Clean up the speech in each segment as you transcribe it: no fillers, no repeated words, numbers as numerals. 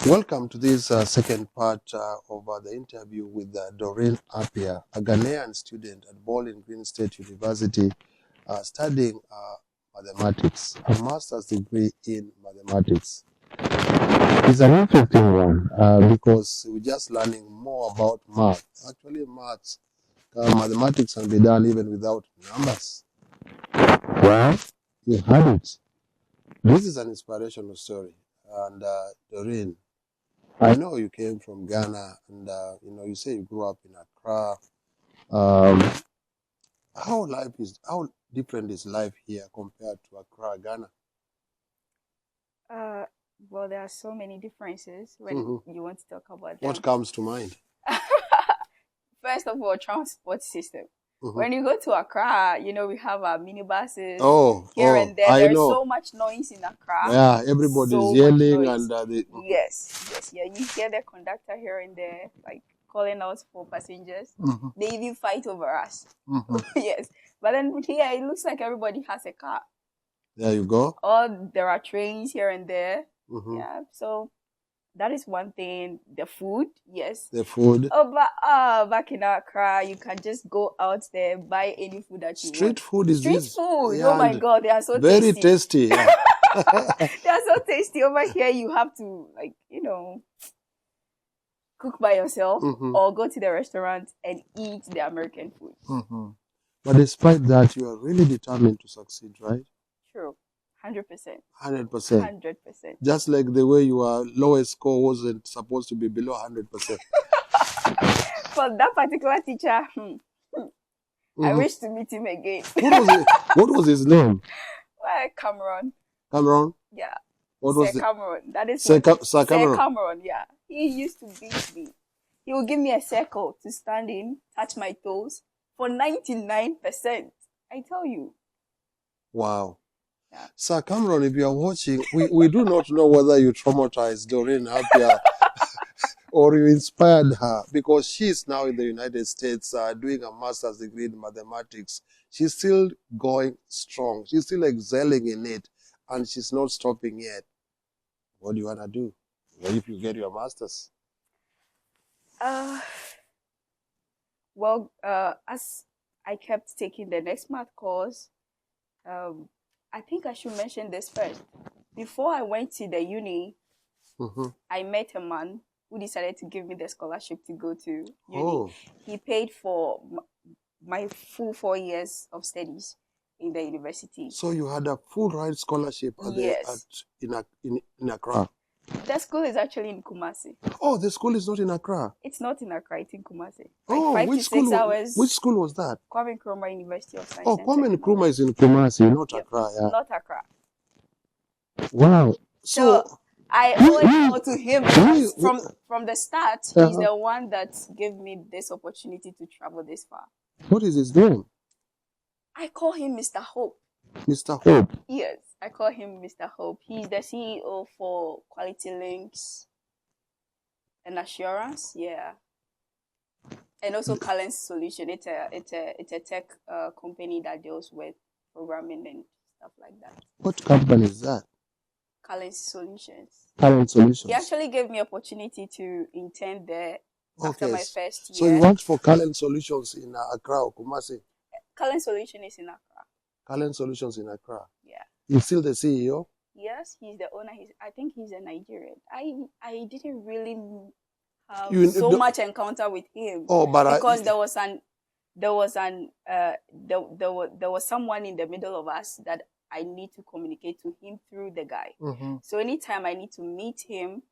Welcome to this second part of the interview with Doreen Appiah, a Ghanaian student at Bowling Green State University studying mathematics, a master's degree in mathematics. It's an interesting one because we're just learning more about math. Actually, mathematics can be done even without numbers. Well, you had it. This is an inspirational story. And Doreen, I know you came from Ghana, and you say you grew up in Accra. How different is life here compared to Accra, Ghana? Well, there are so many differences when you want to talk about them. What comes to mind? First of all, transport system. When you go to Accra, we have our minibuses here and there. There's so much noise in Accra. Yeah, everybody's yelling and Yes. Yeah, you hear the conductor here and there, like calling out for passengers. They even fight over us. Yes, but then here it looks like everybody has a car. There you go. Or there are trains here and there. Yeah, so that is one thing. The food, yes. The food. Oh, but back in Accra, you can just go out there, buy any food that you want. Street food is Street food. Yeah, oh my God, they are so very tasty. Yeah. They are so tasty. Over here, you have to cook by yourself or go to the restaurant and eat the American food. But despite that, you are really determined to succeed, right? True. 100%. 100%. 100%. Just like the way your lowest score wasn't supposed to be below 100%. For that particular teacher, I wish to meet him again. What was his name? Well, Cameron. Cameron? Yeah. What was Sir Cameron. That is Sir Cameron. Cameron. Sir Cameron, yeah. He used to beat me. He would give me a circle to stand in, touch my toes for 99%. I tell you. Wow. Yeah. Sir Cameron, if you are watching, we do not know whether you traumatized Doreen Appiah or you inspired her, because she's now in the United States doing a master's degree in mathematics. She's still going strong. She's still excelling in it, and she's not stopping yet. What do you want to do? What if you get your master's? Well, as I kept taking the next math course, I think I should mention this first. Before I went to the uni, I met a man who decided to give me the scholarship to go to uni. Oh. He paid for my full 4 years of studies in the university. So you had a full ride scholarship in Accra? The school is actually in Kumasi. Oh, the school is not in Accra? It's not in Accra, it's in Kumasi. Like 5 to 6 hours. Which school was that? Kwame Nkrumah University of Science. Oh, Kwame Nkrumah is in Kumasi, not Accra. Yeah. Not Accra. Wow. So I owe it to him from the start. He's the one that gave me this opportunity to travel this far. What is his name? I call him Mr. Hope. Mr. Hope? Yes, I call him Mr. Hope. He's the CEO for Quality Links and Assurance, yeah. And also Calens Solution. It's a tech company that deals with programming and stuff like that. What company is that? Calens Solutions. Calens Solutions. He actually gave me opportunity to intern there after my first year. So you worked for Calens Solutions in Accra or Kumasi? Calens Solution is in Accra. Calens Solutions in Accra. Yeah. He's still the CEO? Yes, he's the owner. I think he's a Nigerian. I didn't really have so much encounter with him. Oh, but because there was someone in the middle of us that I need to communicate to him through the guy. So anytime I need to meet him,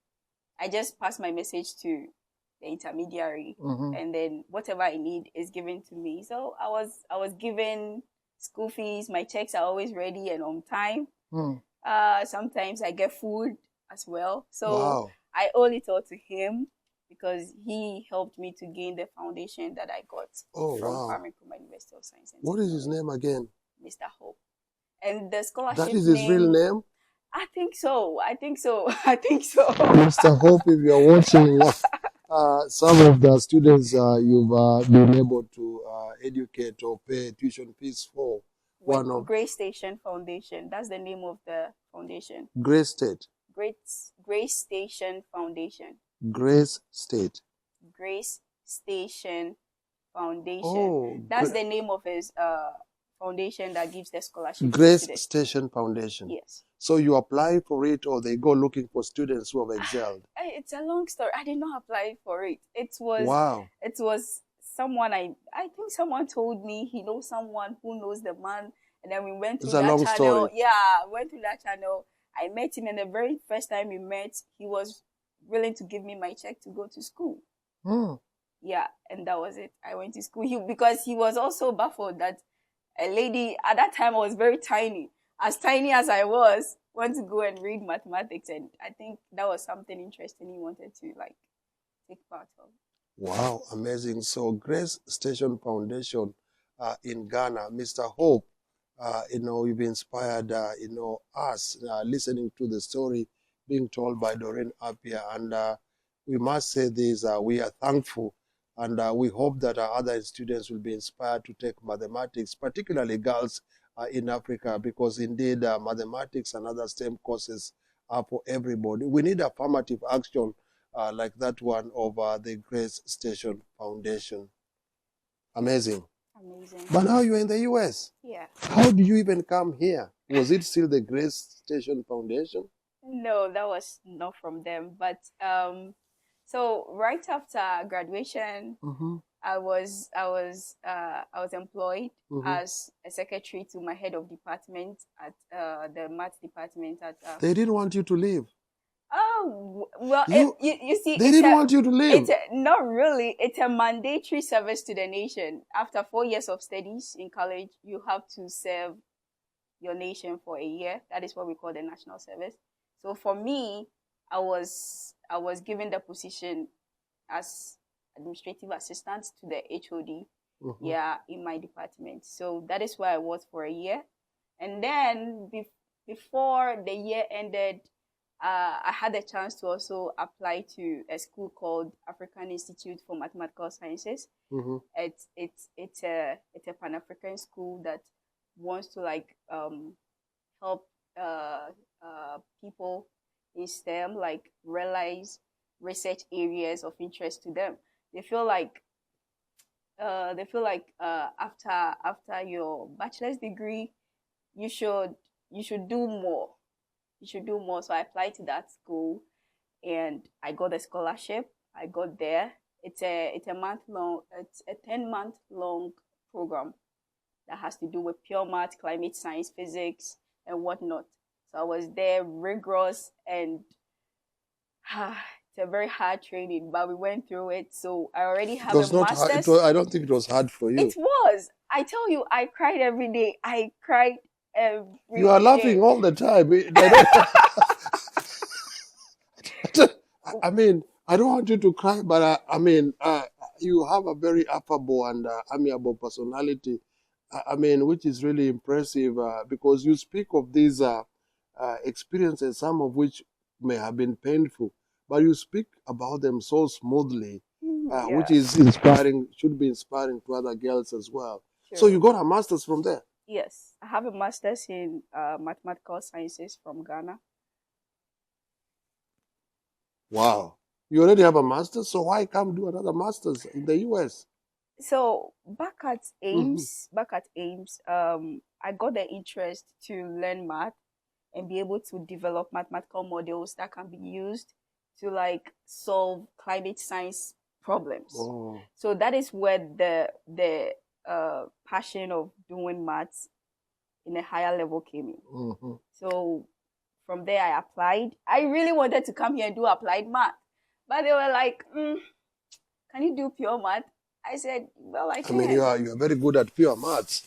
I just pass my message to the intermediary, and then whatever I need is given to me. So I was given school fees. My checks are always ready and on time. Sometimes I get food as well. So I owe it all to him because he helped me to gain the foundation that I got from Kwame Nkrumah University of Science. What is his name again? Mr. Hope. And the scholarship That is his real name? I think so. Mr. Hope, if you're watching, some of the students you've been able to educate or pay tuition fees for. One of Grey Station Foundation. That's the name of the foundation. Grey State. Great Grace Station Foundation. Grace State. Grace Station Foundation. Oh, that's the name of his foundation that gives the scholarship. Grace Station Foundation. Yes. So you apply for it, or they go looking for students who have excelled? It's a long story. I did not apply for it. It was wow. It was someone I think someone told me he knows someone who knows the man, and then we went through that channel. Story. Yeah, went through that channel. I met him, and the very first time we met, he was willing to give me my check to go to school. Yeah, and that was it. I went to school because he was also baffled that a lady at that time I was very tiny as I was, want to go and read mathematics, and I think that was something interesting he wanted to like take part of. Wow, amazing. So Grace Station Foundation in Ghana, Mr. Hope, you've inspired, us listening to the story being told by Doreen Appiah, and we must say this, we are thankful, and we hope that our other students will be inspired to take mathematics, particularly girls in Africa, because indeed mathematics and other STEM courses are for everybody. We need affirmative action like that one of the Grace Station Foundation. Amazing. Amazing. But now you're in the US. Yeah. How did you even come here? Was it still the Grace Station Foundation? No, that was not from them. But so right after graduation, I was employed as a secretary to my head of department at the math department at. They didn't want you to leave. Oh well, you see, they didn't want you to leave. Not really. It's a mandatory service to the nation. After 4 years of studies in college, you have to serve your nation for a year. That is what we call the national service. So for me, I was given the position as administrative assistant to the HOD, in my department. So that is where I was for a year, and then before the year ended, I had a chance to also apply to a school called African Institute for Mathematical Sciences. It's a Pan-African school that wants to help people in STEM realize research areas of interest to them. They feel like after your bachelor's degree, you should do more. So I applied to that school, and I got a scholarship. I got there. It's a 10-month long program that has to do with pure math, climate science, physics, and whatnot. So I was there, rigorous, and it's a very hard training, but we went through it. So I already have a master's. Hard. I don't think it was hard for you. It was. I tell you, I cried every day. I cried every day. You are laughing all the time. I mean, I don't want you to cry, but you have a very affable and amiable personality. Which is really impressive because you speak of these experiences, some of which may have been painful, but you speak about them so smoothly, which is inspiring, should be inspiring to other girls as well. Sure. So you got a master's from there? Yes, I have a master's in mathematical sciences from Ghana. Wow. You already have a master's, so why come do another master's in the US? So back at Ames, I got the interest to learn math and be able to develop mathematical models that can be used to solve climate science problems. Oh. So that is where the passion of doing maths in a higher level came in. So from there I applied. I really wanted to come here and do applied math, but they were like, can you do pure math? I said, well, I can. You are very good at pure maths.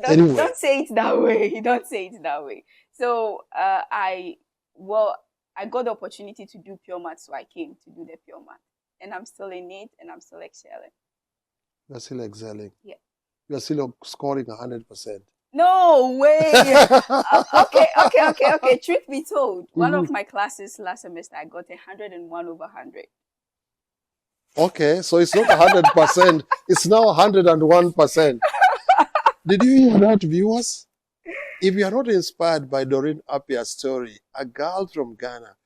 Don't say it that way. Don't say it that way. So I got the opportunity to do pure math, so I came to do the pure math. And I'm still in it, and I'm still excelling. You're still excelling? Yeah. You're still scoring 100%. No way. Okay. Truth be told, one of my classes last semester, I got 101 over 100. Okay, so it's not 100%. It's now 101%. Did you hear that, viewers? If you are not inspired by Doreen Appiah's story, a girl from Ghana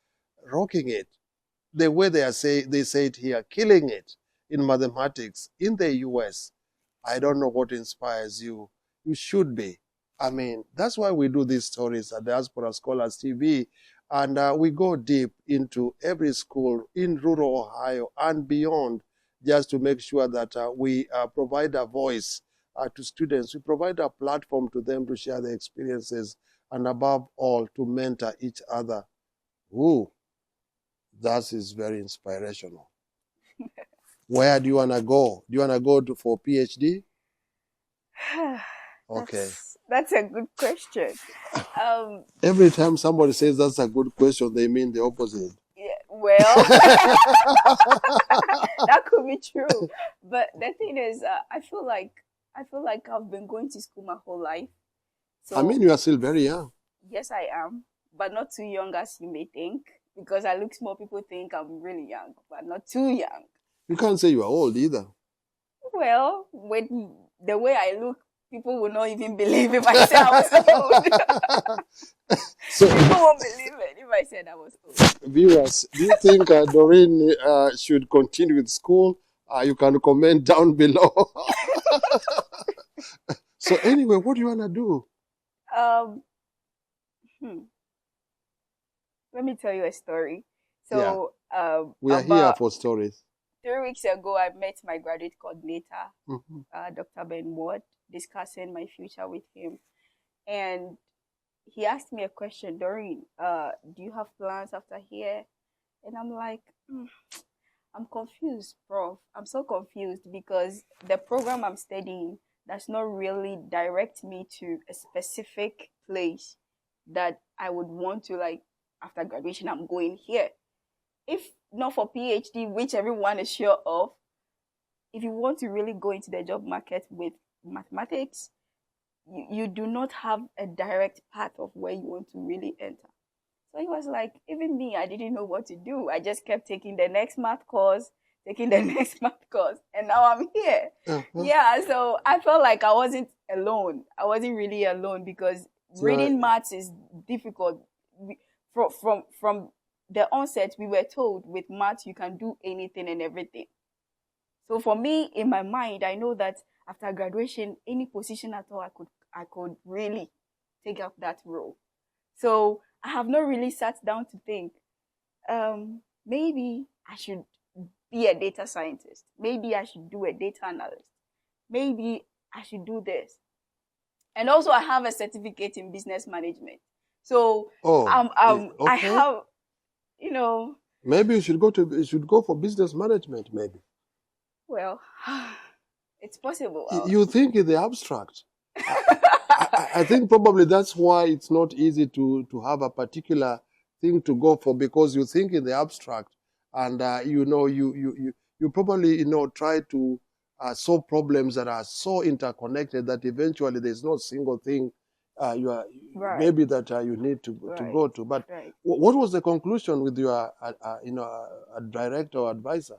rocking it. The way they say it here, killing it in mathematics in the US. I don't know what inspires you. You should be. I mean, that's why we do these stories at Diaspora Scholars TV. And we go deep into every school in rural Ohio and beyond, just to make sure that we provide a voice to students. We provide a platform to them to share their experiences, and above all, to mentor each other. Ooh, that is very inspirational. Where do you want to go? Do you want to go for PhD? Okay. That's a good question. Every time somebody says that's a good question, they mean the opposite. Yeah, well, that could be true. But the thing is, I feel like I've been going to school my whole life. So I mean, you are still very young. Yes, I am, but not too young as you may think. Because I look small, people think I'm really young, but not too young. You can't say you are old either. Well, with the way I look, people will not even believe if I said I was old. So, people won't believe it if I said I was old. Viewers, do you think Doreen should continue with school? You can comment down below. So anyway, what do you want to do? Let me tell you a story. So we are here for stories. 3 weeks ago, I met my graduate coordinator, Dr. Ben Ward, discussing my future with him. And he asked me a question, Doreen, do you have plans after here? And I'm like, I'm confused, Prof. I'm so confused because the program I'm studying does not really direct me to a specific place that I would want to, like, after graduation, I'm going here. If not for PhD, which everyone is sure of, if you want to really go into the job market with mathematics, you do not have a direct path of where you want to really enter. So he was like, even me, I didn't know what to do. I just kept taking the next math course, and now I'm here. Yeah, so I felt like I wasn't alone. I wasn't really alone because reading maths is difficult. From the onset, we were told with maths you can do anything and everything. So for me, in my mind, I know that after graduation, any position at all, I could really take up that role. So I have not really sat down to think, maybe I should be a data scientist. Maybe I should do a data analyst. Maybe I should do this. And also I have a certificate in business management. So okay. I have, Maybe you should go for business management, maybe. Well, it's possible. You think in the abstract. I think probably that's why it's not easy to have a particular thing to go for, because you think in the abstract, and you probably try to solve problems that are so interconnected that eventually there's no single thing maybe that you need to go to. But what was the conclusion with your director or advisor?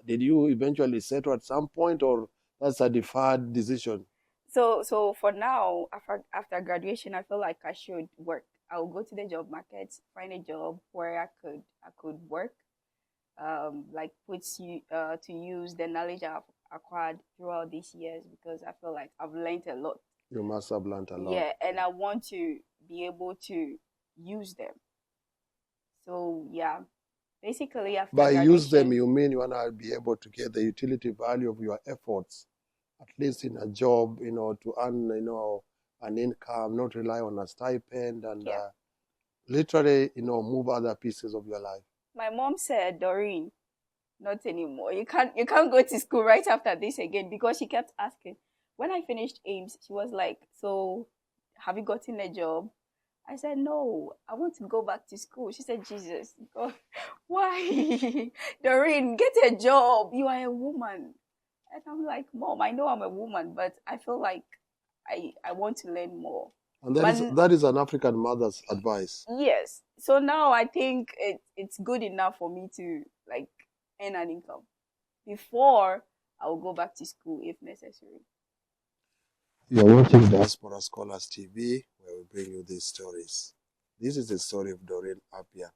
Did you eventually settle at some point, or that's a deferred decision? So for now, after graduation, I feel like I should work. I'll go to the job market, find a job where I could work, like put to use the knowledge I've acquired throughout these years, because I feel like I've learned a lot. You must have learned a lot. Yeah, and I want to be able to use them. So yeah, basically after by use them, you mean you want to be able to get the utility value of your efforts, at least in a job, to earn, an income, not rely on a stipend, and literally, move other pieces of your life. My mom said, Doreen, not anymore. You can't go to school right after this again, because she kept asking. When I finished Ames, she was like, so have you gotten a job? I said, no, I want to go back to school. She said, Jesus, God, why? Doreen, get a job. You are a woman. And I'm like, Mom, I know I'm a woman, but I feel like I want to learn more. And that is an African mother's advice. Yes. So now I think it's good enough for me to like earn an income. Before, I will go back to school if necessary. You're watching Diaspora Scholars TV, where we bring you these stories. This is the story of Doreen Appiah.